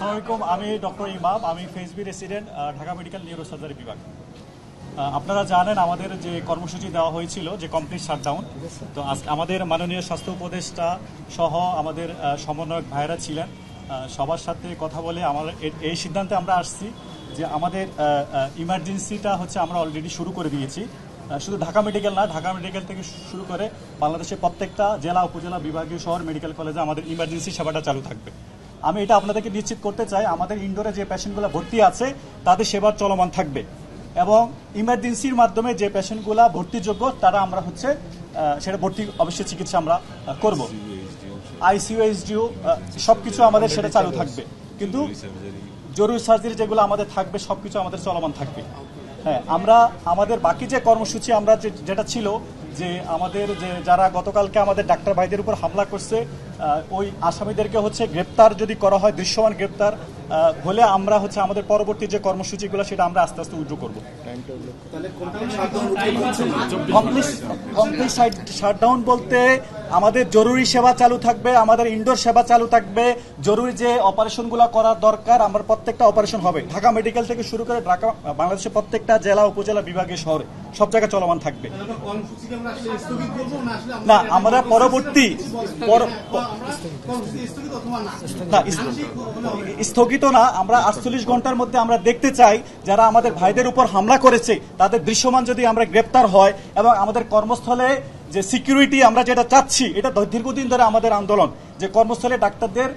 আসসালামু আলাইকুম, আমি ডক্টর ইমাম, আমি ফেসবি রেসিডেন্ট, ঢাকা মেডিকেল নিউরোসার্জারি বিভাগ। আপনারা জানেন আমাদের যে কর্মসূচি দেওয়া হয়েছিল যে কমপ্লিট শাটডাউন, তো আমাদের মাননীয় স্বাস্থ্য উপদেষ্টা সহ আমাদের সমন্বয়ক ভাইরা ছিলেন, সবার সাথে কথা বলে আমাদের এই সিদ্ধান্তে আমরা আসছি যে আমাদের ইমার্জেন্সিটা হচ্ছে আমরা অলরেডি শুরু করে দিয়েছি। শুধু ঢাকা মেডিকেল না, ঢাকা মেডিকেল থেকে শুরু করে বাংলাদেশের প্রত্যেকটা জেলা, উপজেলা, বিভাগীয় শহর মেডিকেল কলেজে আমাদের ইমার্জেন্সি সেবাটা চালু থাকবে। আমি এটা আপনাদেরকে নিশ্চিত করতে চাই, আমাদের ইনডোরে যে পেশেন্টগুলো ভর্তি আছে তাদের সেবা চলমান থাকবে এবং ইমার্জেন্সির মাধ্যমে যে পেশেন্টগুলো ভর্তিযোগ্য তারা আমরা হচ্ছে সেটা ভর্তি অবশ্যই চিকিৎসা আমরা করব। আইসিইউ, এইচডিইউ সবকিছু আমাদের সেটা চালু থাকবে, কিন্তু জরুরি সার্জারি যেগুলো আমাদের থাকবে সবকিছু আমাদের চলমান থাকবে। হ্যাঁ, আমরা আমাদের বাকি যে কর্মসূচি আমরা যেটা ছিল যে আমাদের যে যারা গতকালকে আমাদের ডাক্তার ভাইদের উপর হামলা করছে ওই আসামিদেরকে হচ্ছে গ্রেপ্তার যদি করা হয়, দৃশ্যমান গ্রেপ্তার হলে আমরা হচ্ছে আমাদের পরবর্তী যে কর্মসূচিগুলো সেটা আমরা আস্তে আস্তে উইথড্র করবো। কমপ্লিট শাটডাউন বলতে আমাদের জরুরি সেবা চালু থাকবে, আমাদের ইনডোর সেবা চালু থাকবে, জরুরি যে অপারেশনগুলো করার দরকার আমার প্রত্যেকটা অপারেশন হবে। ঢাকা মেডিকেল থেকে শুরু করে ঢাকা বাংলাদেশের প্রত্যেকটা জেলা, উপজেলা, বিভাগীয় শহরে সব জায়গায় চলমান থাকবে। না, আমরা পরবর্তী স্থগিত না, আমরা 48 ঘন্টার মধ্যে আমরা দেখতে চাই যারা আমাদের ভাইদের উপর হামলা করেছে তাদের দৃশ্যমান যদি আমরা গ্রেপ্তার হয় এবং আমাদের কর্মস্থলে যে সিকিউরিটি আমরা যেটা চাচ্ছি, এটা দীর্ঘদিন ধরে আমাদের আন্দোলন যে কর্মস্থলে ডাক্তারদের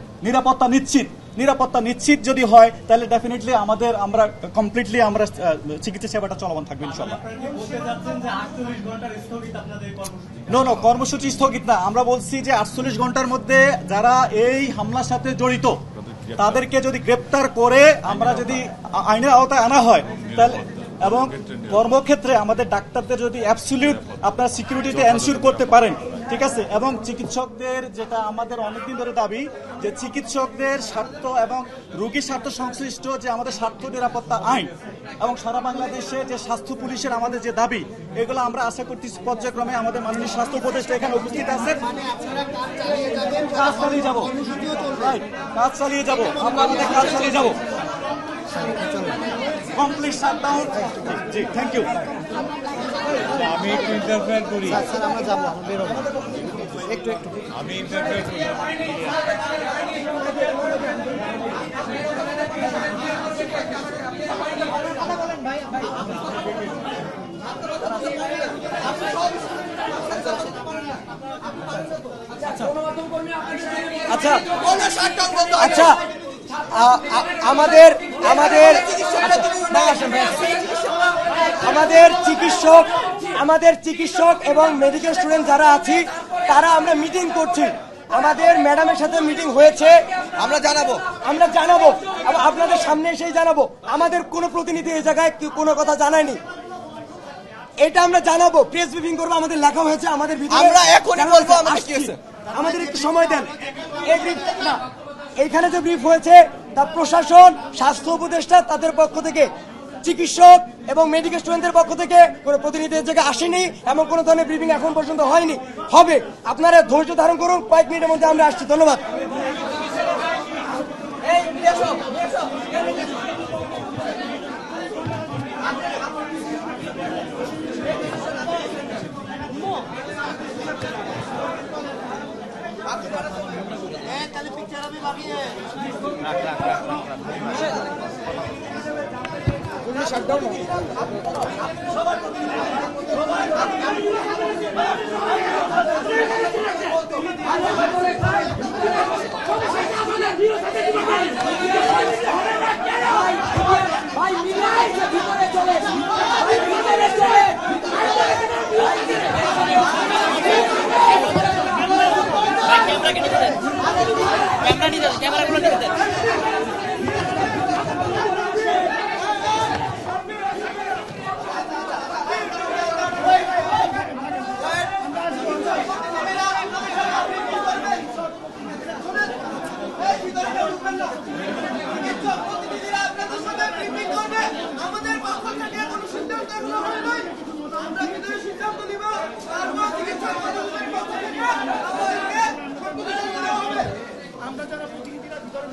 নিরাপত্তা নিশ্চিত যদি হয় তাহলে ডেফিনেটলি আমরা কমপ্লিটলি আমরা চিকিৎসা সেবাটা চলমান থাকবে ইনশাআল্লাহ। নো, কর্মসূচি স্থগিত না, আমরা বলছি যে 48 ঘন্টার মধ্যে যারা এই হামলার সাথে জড়িত তাদেরকে যদি গ্রেপ্তার করে আমরা যদি আইনের আওতায় আনা হয় তাহলে এবং কর্মক্ষেত্রে আমাদের ডাক্তারদের যদি অ্যাবসলিউট আপনারা সিকিউরিটিতে এনশিওর করতে পারেন, ঠিক আছে, এবং চিকিৎসকদের যেটা আমাদের অনেকদিন ধরে দাবি যে চিকিৎসকদের স্বার্থ এবং রোগীর স্বার্থ সংশ্লিষ্ট যে আমাদের স্বার্থ নিরাপত্তা আইন এবং সারা বাংলাদেশে যে স্বাস্থ্য পুলিশের আমাদের যে দাবি, এগুলো আমরা আশা করতেছি পর্যায়ক্রমে আমাদের মাননীয় স্বাস্থ্য উপদেষ্টা এখানে উপস্থিত আছেন, কাজ চালিয়ে যাব, আমরা আমাদের কাজ চালিয়ে যাব। Complete shutdown. জি, থ্যাংক ইউ। আমি একটু ইন্টারফেয়ার করি। স্যার আমরা যাবো, আমরা বের হবো একটু আমি ইন্টারফেয়ার করি। আচ্ছা, আমাদের চিকিৎসক এবং মেডিকেল স্টুডেন্ট যারা আছি তারা আমরা মিটিং করছি, আমাদের ম্যাডামের সাথে মিটিং হয়েছে, আমরা জানাবো আপনাদের সামনে এসেই জানাবো। আমাদের কোনো প্রতিনিধি এই জায়গায় কোনো কথা জানায়নি, এটা আমরা জানাবো, প্রেস ব্রিফিং করবো, আমাদের লেখা হয়েছে, আমাদের আমাদের একটু সময় দেন। এইখানে যে ব্রিফ হয়েছে তা প্রশাসন, স্বাস্থ্য উপদেষ্টা তাদের পক্ষ থেকে, চিকিৎসক এবং মেডিকেল স্টুডেন্টদের পক্ষ থেকে কোনো প্রতিনিধির জায়গায় আসেনি, এমন কোনো ধরনের ব্রিফিং এখন পর্যন্ত হয়নি, হবে। আপনারা ধৈর্য ধারণ করুন, কয়েক মিনিটের মধ্যে আমরা আসছি। ধন্যবাদ। ক্যামেরাগুলো নিতে দেন। আমরা যারা প্রতিনিধিরা ভিতরে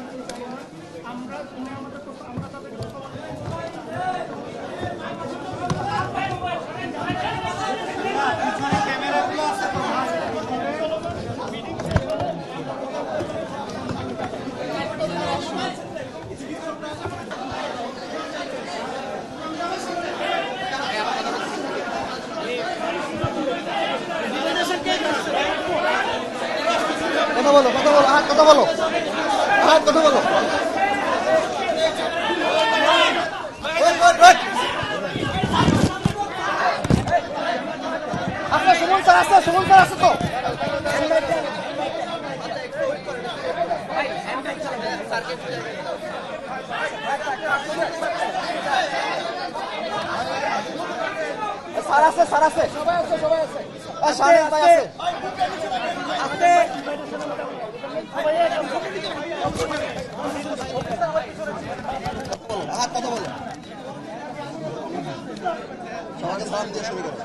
আমরা কথা বলো কথা বলো আচ্ছা সুমন স্যার আছে তো স্যার আছে সবাই আছে কথা বলো সবাইকে সালাম দিয়ে শুরু করো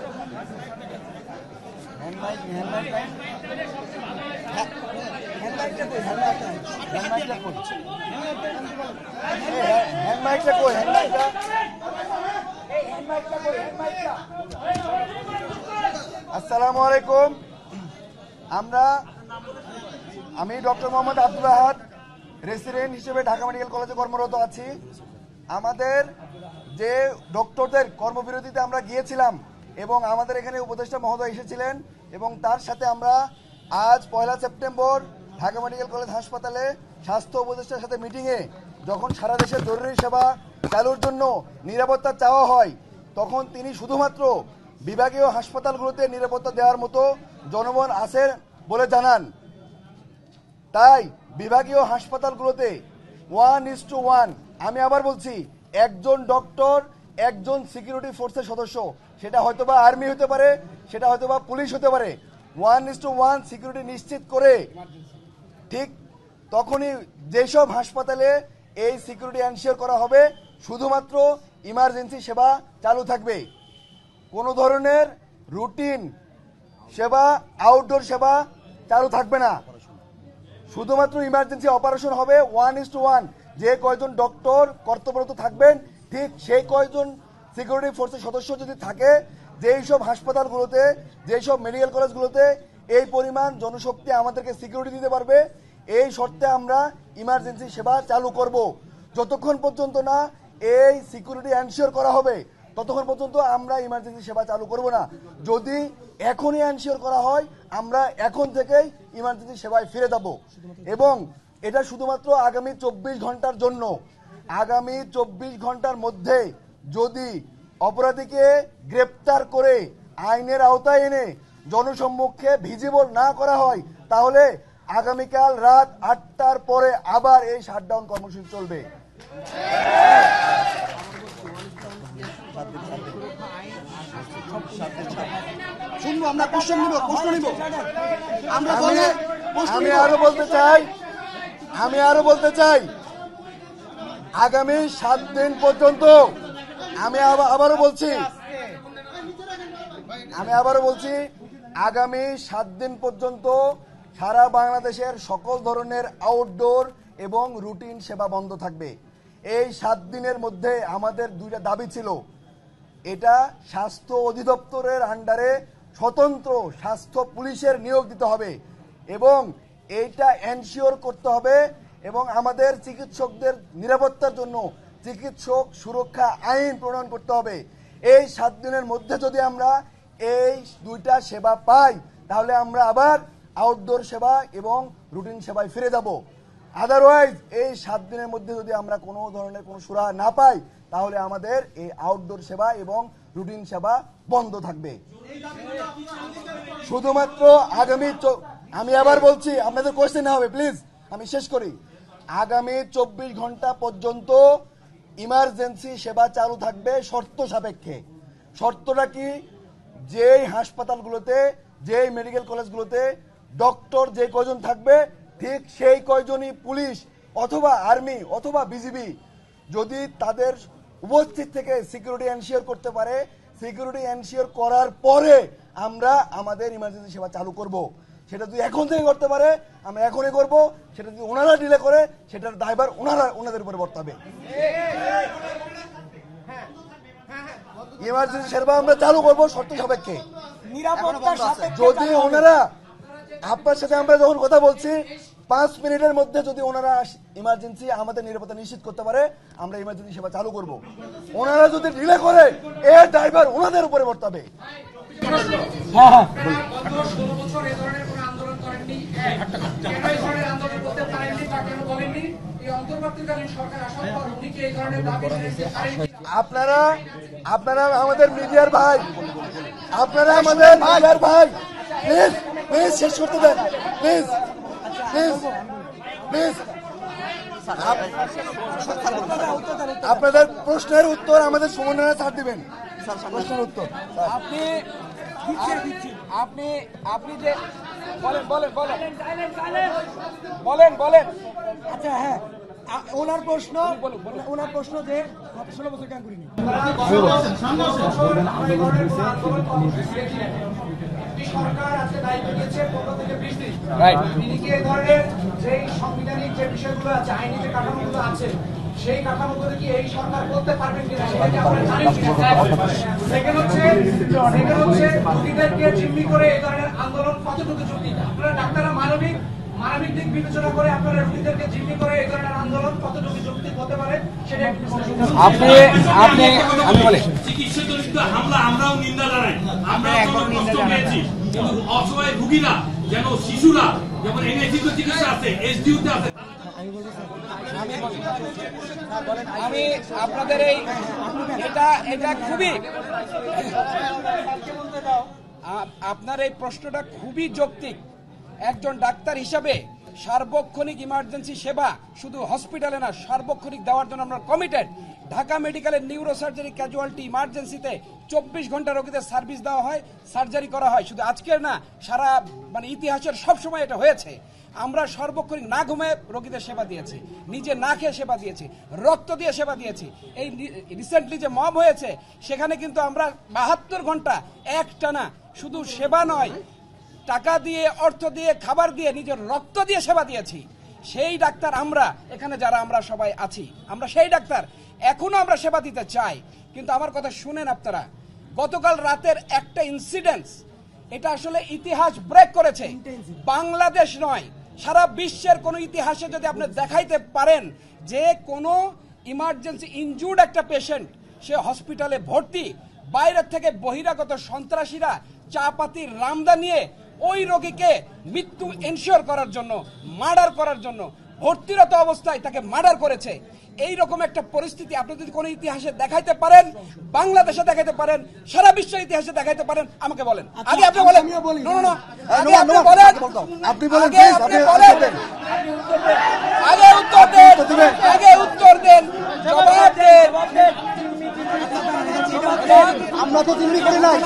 আসসালামু আলাইকুম। আমি ডক্টর মোহাম্মদ আব্দুল আহাদ, রেসিডেন্ট হিসেবে ঢাকা মেডিকেল কলেজে কর্মরত আছি। আমাদের যে ডক্টরদের কর্মবিরতিতে আমরা গিয়েছিলাম এবং আমাদের এখানে উপদেষ্টা মহোদয় এসেছিলেন এবং তার সাথে আমরা আজ 1 সেপ্টেম্বর ঢাকা মেডিকেল কলেজ হাসপাতালে স্বাস্থ্য উপদেষ্টার সাথে মিটিংয়ে যখন সারা দেশে জরুরি সেবা চালুর জন্য নিরাপত্তা চাওয়া হয়, তখন তিনি শুধুমাত্র বিভাগীয় হাসপাতালগুলোতে নিরাপত্তা দেওয়ার মতো জনবল আছেন বলে জানান। তাই বিভাগীয় হাসপাতালগুলোতে 1:1, আমি আবার বলছি, একজন ডক্টর একজন সিকিউরিটি ফোর্সের সদস্য, সেটা হয়তোবা আর্মি হতে পারে, সেটা হয়তোবা পুলিশ হতে পারে, 1:1 সিকিউরিটি নিশ্চিত করে ঠিক তখনই যেসব হাসপাতালে এই সিকিউরিটি এনশিওর করা হবে শুধুমাত্র ইমার্জেন্সি সেবা চালু থাকবে। কোনো ধরনের রুটিন সেবা, আউটডোর সেবা চালু থাকবে না। শুধুমাত্র ইমার্জেন্সি অপারেশন হবে 1:1। যে কয়জন ডক্টর কর্তব্যরত থাকবেন ঠিক সেই কয়জন সিকিউরিটি ফোর্সের সদস্য যদি থাকে, যেই সব হাসপাতালগুলোতে, যেই সব মেডিকেল কলেজগুলোতে এই পরিমাণ জনশক্তি আমাদেরকে সিকিউরিটি দিতে পারবে, এই শর্তে আমরা ইমার্জেন্সি সেবা চালু করব। যতক্ষণ পর্যন্ত না এই সিকিউরিটি এনশিওর করা হবে ততক্ষণ পর্যন্ত আমরা ইমার্জেন্সি সেবা চালু করব না। যদি এখনই এনশিওর করা হয় আমরা এখন থেকেই ইমার্জেন্সি সেবায় ফিরে যাব এবং এটা শুধুমাত্র আগামী 24 ঘন্টার জন্য। আগামী 24 ঘন্টার মধ্যে যদি অপরাধীকে গ্রেপ্তার করে আইনের আওতায় এনে জনসম্মুখে ভিজিবল না করা হয় তাহলে আগামীকাল রাত 8টার পরে আবার এই শাটডাউন কর্মসূচি চলবে। শুনবো, আমরা প্রশ্ন নিব। আমি আরো বলতে চাই আগামী 7 দিন পর্যন্ত, আমি আবারও বলছি আগামী 7 দিন পর্যন্ত সারা বাংলাদেশের সকল ধরনের আউটডোর এবং রুটিন সেবা বন্ধ থাকবে। এই 7 দিনের মধ্যে আমাদের 2টা দাবি ছিল। এটা স্বাস্থ্য অধিদপ্তরের আন্ডারে স্বতন্ত্র স্বাস্থ্য পুলিশের নিয়োগ দিতে হবে এবং এইটা এনশিওর করতে হবে এবং আমাদের চিকিৎসকদের নিরাপত্তার জন্য চিকিৎসক সুরক্ষা আইন প্রণয়ন করতে হবে। এই 7 দিনের মধ্যে যদি আমরা এই 2টা সেবা পাই তাহলে আমরা আবার আউটডোর সেবা এবং রুটিন সেবায় ফিরে যাব। আদারওয়াইজ এই 7 দিনের মধ্যে যদি আমরা কোনো ধরনের কোনো সুরাহা না পাই তাহলে আমাদের এই আউটডোর সেবা এবং রুটিন সেবা বন্ধ থাকবে। শুধুমাত্র আমি আবার বলছি, আপনাদের কোশ্চেন হবে প্লিজ, আমি শেষ করি। আগামী 24 ঘন্টা পর্যন্ত ইমার্জেন্সি সেবা চালু থাকবে শর্ত সাপেক্ষে। শর্তটা কি? যেই হাসপাতালগুলোতে, যেই মেডিকেল কলেজগুলোতে ডক্টর যে কয়জন থাকবে ঠিক সেই কয়জনই পুলিশ অথবা আর্মি অথবা বিজিবি যদি তাদের উপস্থিত থেকে সিকিউরিটি এনশিওর করতে পারে, সিকিউরিটি এনশিওর করার পরে আমরা আমাদের ইমার্জেন্সি সেবা চালু করব। সেটা যদি এখন থেকে করতে পারে আমরা এখনই করব, সেটা যদি ওনারা ডিলে করে সেটার দায়ভার ওনাদের উপরে বর্তাবে। ইমার্জেন্সি সেবা আমরা চালু করব শর্ত সাপেক্ষে। যদি ওনারা, আপনার সাথে আমরা যখন কথা বলছি 5 মিনিটের মধ্যে যদি ওনারা ইমার্জেন্সি আমাদের নিরাপত্তা নিশ্চিত করতে পারে আমরা ইমার্জেন্সি সেবা চালু করব। ওনারা যদি ডিলে করে এর ড্রাইভার ওনাদের উপরে বর্তাবে। হ্যাঁ বলতে পারেননি বা কেন বলেননি? এই অন্তর্বর্তীকালীন সরকার আসার পর উনি কি এই ধরনের দাবি জানাতে পারেন? আপনারা আমাদের মিডিয়ার ভাই, আপনারা আমাদের মিডিয়ার ভাই, প্লিজ প্লিজ শেষ করতে দেন, প্লিজ প্লিজ প্লিজ। আপনাদের প্রশ্নের উত্তর আমাদের সমন্বয়ে ছাড় দিবেন। প্রশ্নের উত্তর আপনি আপনি আপনি যে বলেন বলেন বলেন বলেন বলেন আচ্ছা হ্যাঁ, ওনার প্রশ্ন যে গত 16 বছর কেন করিনি। সরকার আছে দায়িত্ব নিয়েছে 15 থেকে 20 দিন। রাইট। তিনি কি এই ধরনের যে সাংবিধানিক যে বিষয়গুলো আছে, আইনি যে কাঠামোগুলো আছে, সেই কাঠামোগুলো কি এই সরকার করতে পারবেন কিনা সেটা কি আপনারা জানেন কিনা? সেকেন্ড হচ্ছে রোগীদেরকে জিম্মি করে এই ধরনের আন্দোলন কতটুকু যুক্তি? আপনারা ডাক্তাররা মানবিক দিক বিবেচনা করে আপনারা রোগীদেরকে জিম্মি করে এই ধরনের আন্দোলন কতটুকু যুক্তি হতে পারে সেটা একটু আপনি আপনি আমি বলি চিকিৎসাজনিত হামলা আমরাও নিন্দা জানাই। আমরা কষ্ট পেয়েছি, কিন্তু অসহায় রোগীরা যেন শিশুরা যেমন এনআইসিউ চিকিৎসা আছে, এসডিইউতে আছে। আমি আপনাদের এই এটা খুবই আপনার এই প্রশ্নটা খুবই যৌক্তিক। একজন ডাক্তার হিসাবে সার্বক্ষণিক ইমার্জেন্সি সেবা শুধু হসপিটালে না, সার্বক্ষণিক দেওয়ার জন্য আমরা কমিটেড। ঢাকা মেডিকেলের নিউরোসার্জারি ক্যাজুয়ালিটি ইমার্জেন্সিতে 24 ঘন্টা রোগীদের সার্ভিস দেওয়া হয়, সার্জারি করা হয়। শুধু আজকের না, সারা ইতিহাসের সব সময় এটা হয়েছে। আমরা সর্বক্ষণিক না ঘুমিয়ে রোগীদের সেবা দিয়েছি, নিজে না খেয়ে সেবা দিয়েছি, রক্ত দিয়ে সেবা দিয়েছি। এই রিসেন্টলি যে মব হয়েছে সেখানে কিন্তু আমরা 72 ঘন্টা একটানা শুধু সেবা নয়, টাকা দিয়ে, অর্থ দিয়ে, খাবার দিয়ে, নিজের রক্ত দিয়ে সেবা দিয়েছি। সেই ডাক্তার আমরা এখানে যারা আমরা সবাই আছি, আমরা সেই ডাক্তার। এখনো আমরা সেবা দিতে চাই, কিন্তু আমার কথা শুনেন আপনারা। গতকাল রাতের একটা ইনসিডেন্স, এটা আসলে ইতিহাস ব্রেক করেছে। বাংলাদেশ নয়, সারা বিশ্বের কোন ইতিহাসে যদি আপনি দেখাইতে পারেন যে কোন ইমার্জেন্সি ইনজুর্ড একটা পেশেন্ট, সে হসপিটালে ভর্তি, বাইরের থেকে বহিরাগত সন্ত্রাসীরা চাপাতির রামদা নিয়ে ওই রোগীকে মৃত্যু এনশিওর করার জন্য, মার্ডার করার জন্য ভর্তিরত অবস্থায় তাকে মার্ডার করেছে। এই রকম একটা পরিস্থিতি আপনি যদি কোনো ইতিহাসে দেখাইতে পারেন, বাংলাদেশে দেখাইতে পারেন, সারা বিশ্বের ইতিহাসে দেখাইতে পারেন, আমাকে বলেন। আগে আপনি বলেন। আগে আপনি বলেন, আপনি বলেন, আগে উত্তর দেন, আগে উত্তর দেন, জবাব দেন। আমরা তো জিম্মি করি নাই।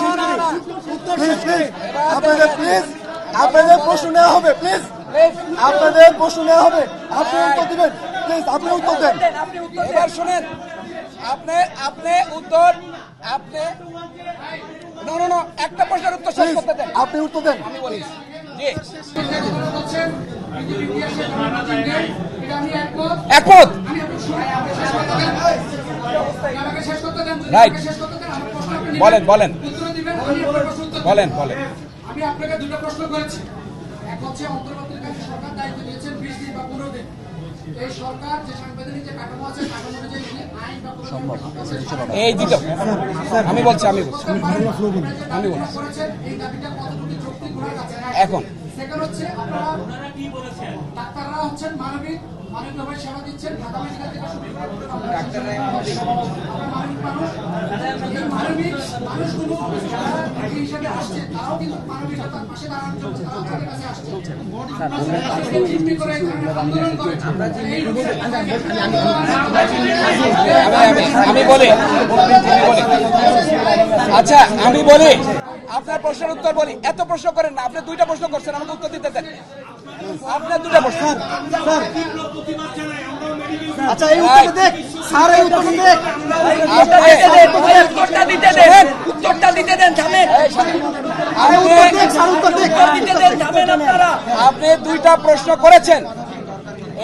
আপনাদের প্লিজ, আপনাদের প্রশ্ন নেওয়া হবে, প্লিজ আপনাদের প্রশ্ন নেওয়া হবে। আপনি উত্তর দিবেন, প্লিজ আপনি উত্তর দেন। এবার শুনেন, আপনি উত্তর, আপনি একটা প্রশ্নের উত্তর শেষ করতে দেন। আপনি উত্তর দেন। আমি বলি জি, একমত। রাইট, বলেন বলেন বলেন বলেন। আমি আপনাকে দুটো প্রশ্ন করেছি। এক হচ্ছে অন্তর্বর্তীকালীন সরকার দায়িত্ব নিয়েছেন 20 দিন বা 15 দিন। এই সরকার যে সাংবিধানিক যে কাঠামো আছে, কাঠামো অনুযায়ী আইন বা এই দিকে আমি বলছি করেছেন, এই দাবিটা কতটুকু যৌক্তিক ওনার কাছে? এখন সেকেন্ড হচ্ছে আপনারা কি বলেছেন, ডাক্তাররা হচ্ছেন মানবিকভাবে সেবা দিচ্ছেন, ঢাকা মেডিকেল থেকে শুরু করে ডাক্তাররা মানবিক মানুষ। এই মানবিক মানুষগুলো যারা এই হিসাবে আসছে, তারাও কিন্তু মানবিকতার পাশে দাঁড়ানোর জন্য তারাও তাদের কাছে আসছে। আপনারা জিম্মি করে আন্দোলন করেন। আমি বলি, আচ্ছা আমি বলি, আপনার প্রশ্নের উত্তর বলি। এত প্রশ্ন করেন না, আপনি দুইটা প্রশ্ন করছেন, আমাকে উত্তর দিতে দেন। আপনার দুটা প্রশ্ন। আচ্ছা এই উত্তরটা দেখ স্যার, এই উত্তরটা দেখ, উত্তরটা দিতে দেন, উত্তরটা দিতে দেন। আপনি দুইটা প্রশ্ন করেছেন,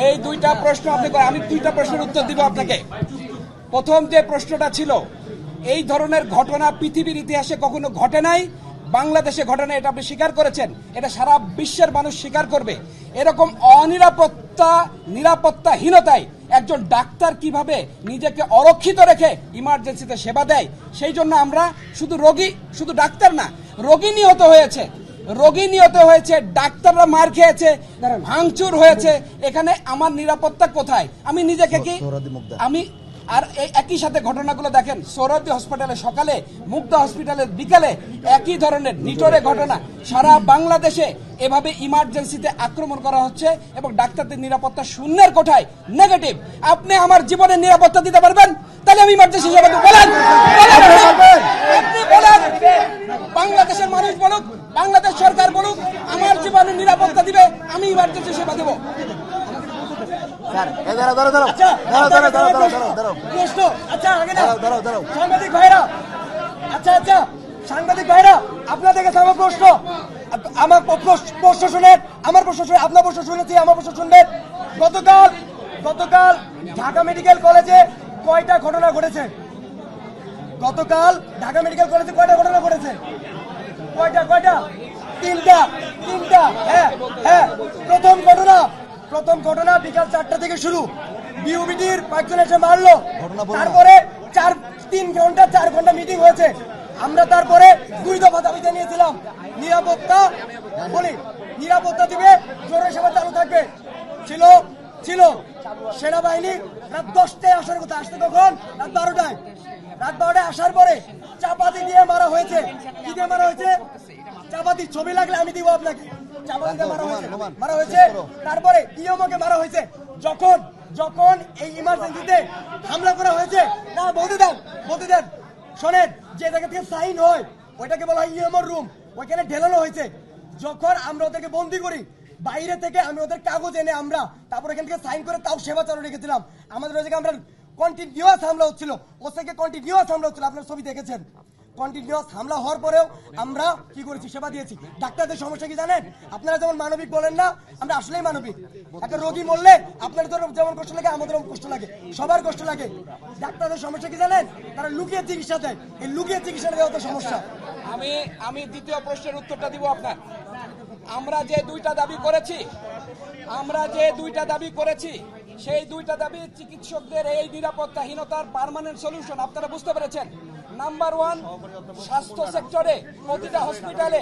এই দুইটা প্রশ্ন আপনি, আমি দুইটা প্রশ্নের উত্তর দিব আপনাকে। প্রথম যে প্রশ্নটা ছিল, এই ধরনের ঘটনা পৃথিবীর ইতিহাসে কখনো ঘটে নাই, বাংলাদেশে ঘটে নাই, এটা আপনি স্বীকার করেছেন। এটা সারা বিশ্বের মানুষ স্বীকার করবে। এরকম নিরাপত্তাহীনতায় একজন ডাক্তার কিভাবে নিজেকে অরক্ষিত রেখে ইমার্জেন্সিতে সেবা দেয়, সেই জন্য আমরা শুধু ডাক্তার না, রোগী নিহত হয়েছে, রোগী নিহত হয়েছে, ডাক্তাররা মার খেয়েছে, ভাঙচুর হয়েছে, এখানে আমার নিরাপত্তা কোথায়? আমি নিজেকে কি আমি আর এই একই সাথে ঘটনাগুলো দেখেন, সোহরাওয়ার্দী হসপিটালে সকালে, মুগ্ধা হসপিটালের বিকালে একই ধরনের নিটোরে ঘটনা। সারা বাংলাদেশে এভাবে ইমার্জেন্সিতে আক্রমণ করা হচ্ছে এবং ডাক্তারদের নিরাপত্তা শূন্যের কোঠায়, নেগেটিভ। আপনি আমার জীবনের নিরাপত্তা দিতে পারবেন? তাহলে আমি ইমার্জেন্সি সেবা দেব। বলেন, আপনি বলেন, বাংলাদেশের মানুষ বলুক, বাংলাদেশ সরকার বলুক, আমার জীবনের নিরাপত্তা দিবে, আমি ইমার্জেন্সি সেবা দেব। সাংবাদিক ভাইরা, সাংবাদিক ভাইরা, আপনাদের কাছে আমার প্রশ্ন, আমার প্রশ্ন শুনেন, আমার প্রশ্ন শুনে আপনার প্রশ্ন শুনেছি, আমার প্রশ্ন শুনবেন। গতকাল ঢাকা মেডিকেল কলেজে কয়টা ঘটনা ঘটেছে? গতকাল ঢাকা মেডিকেল কলেজে কয়টা ঘটনা ঘটেছে? কয়টা? তিনটা। হ্যাঁ, প্রথম ঘটনা বিকাল 4টা থেকে শুরু। বিউবিটির পাঁচজন এসে মারলো, তারপরে 4 ঘন্টা মিটিং হয়েছে। আমরা তারপরে 2 দফা দাবি জানিয়েছিলাম, নিরাপত্তা দিবে, জোরে সেবা চালু থাকবে। ছিল সেনাবাহিনী রাত 10টায় আসার কথা, আসতে তখন রাত 12টায় আসার পরে চাপাতি দিয়ে মারা হয়েছে। কি দিয়ে মারা হয়েছে? চাপাতি, ছবি লাগলে আমি দিব আপনাকে। চাপাতি দিয়ে মারা হয়েছে। তারপরে ইয়মকে মারা হয়েছে। যখন এই ইমার্জেন্সিতে হামলা করা হয়েছে, না বলতে দেন, শোনেন, যে জায়গা থেকে সাইন হয় ওইটাকে বলা হয় ইয়মর রুম, ওইখানে ঢেলানো হয়েছে। যখন আমরা ওদেরকে বন্দি করি, বাইরে থেকে আমি ওদের কাগজ এনে আমরা তারপর এখান থেকে সাইন করে তাও সেবা চালু রেখেছিলাম। আমাদের ওই জায়গায় আমরা কন্টিনিউয়াস হামলা হচ্ছিল, আপনার ছবি দেখেছেন। কন্টিনিউয়াস হামলা হওয়ার পরেও আমরা কি করেছি? সেবা দিয়েছি। ডাক্তারদের সমস্যা কি জানেন? আপনারা যেমন মানবিক বলেন না, আমরা আসলেই মানবিক। একটা রোগী মরলে আপনাদের যেমন কষ্ট লাগে, আমাদেরও কষ্ট লাগে, সবার কষ্ট লাগে। ডাক্তারদের সমস্যা কি জানেন? তারা লুকিয়ে চিকিৎসা দেয়। এই লুকিয়ে চিকিৎসা দেওয়া তো সমস্যা। আমি দ্বিতীয় প্রশ্নের উত্তরটা দিব আপনার। আমরা যে দুইটা দাবি করেছি সেই দুইটা দাবি চিকিৎসকদের এই নিরাপত্তাহীনতার পার্মানেন্ট সলিউশন আপনারা বুঝতে পেরেছেন। নাম্বার 1, স্বাস্থ্য সেক্টরে প্রতিটা হসপিটালে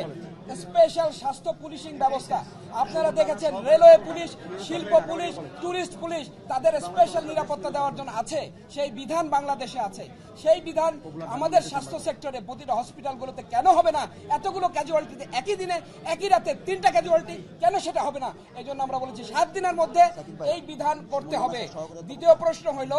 স্পেশাল স্বাস্থ্য পুলিশিং ব্যবস্থা। আপনারা দেখেছেন রেলওয়ে পুলিশ, শিল্প পুলিশ, টুরিস্ট পুলিশ, তাদের স্পেশাল নিরাপত্তা দেওয়ার জন্য আছে। সেই বিধান বাংলাদেশে আছে। সেই বিধান আমাদের স্বাস্থ্য সেক্টরে প্রতিটা হসপিটালগুলোতে কেন হবে না? এতগুলো ক্যাজুয়ালিটিতে একই দিনে একই রাতে 3টা ক্যাজুয়ালিটি কেন সেটা হবে না? এই জন্য আমরা বলেছি 7 দিনের মধ্যে এই বিধান করতে হবে। দ্বিতীয় প্রশ্ন হইল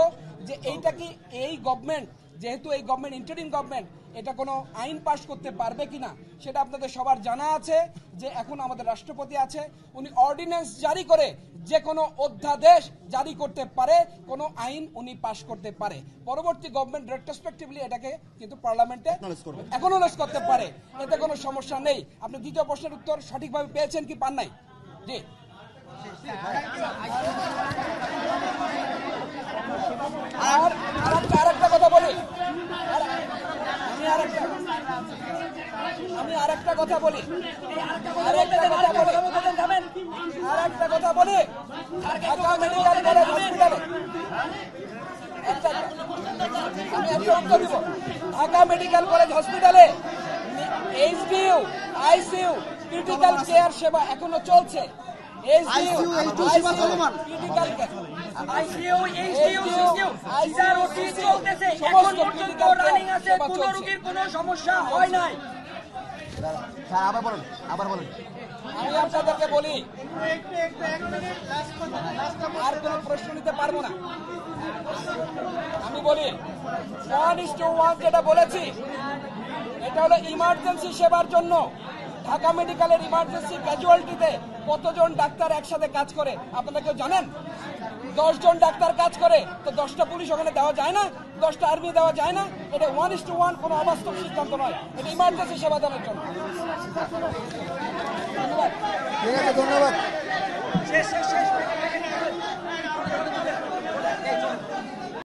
যে এইটা কি এই গভর্নমেন্ট, যেহেতু এই গভর্নমেন্ট ইন্টারিম গভর্নমেন্ট, এটা কোনো আইন পাশ করতে পারবে কিনা সেটা আপনাদের সবার জানা আছে যে এখন আমাদের রাষ্ট্রপতি আছে, উনি অর্ডিন্যান্স জারি করে যে কোনো অধ্যাদেশ জারি করতে পারে, কোনো আইন উনি পাশ করতে পারে। পরবর্তী গভর্নমেন্ট রেট্রোস্পেক্টিভলি এটাকে কিন্তু পার্লামেন্টে অ্যাকনলেজ করতে পারে, এতে কোনো সমস্যা নেই। আপনি দ্বিতীয় প্রশ্নের উত্তর সঠিকভাবে পেয়েছেন কি পান নাই? জি, আর আরেকটা কথা বলি, আমি আরেকটা কথা বলি, ঢাকা মেডিকেল কলেজ হসপিটালে, আমি একটা উত্তর দিব। ঢাকা মেডিকেল কলেজ হসপিটালে এইচডিইউ, আইসিইউ, ক্রিটিক্যাল কেয়ার সেবা এখনো চলছে। সমস্যা হয় নাই। আমি আপনাদেরকে বলি, আর কোন প্রশ্ন নিতে পারবো না। আমি বলি 1:1 যেটা বলেছি, এটা হলো ইমার্জেন্সি সেবার জন্য। ঢাকা মেডিকেলের ইমার্জেন্সি ক্যাজুয়ালিটিতে কতজন ডাক্তার একসাথে কাজ করে আপনারা কেউ জানেন? 10 জন ডাক্তার কাজ করে, তো 10টা পুলিশ ওখানে দেওয়া যায় না? 10টা আর্মি দেওয়া যায় না? এটা 1:1 কোনো অবাস্তব সিদ্ধান্ত নয়, এটা ইমার্জেন্সি সেবা দেওয়ার জন্য। ধন্যবাদ।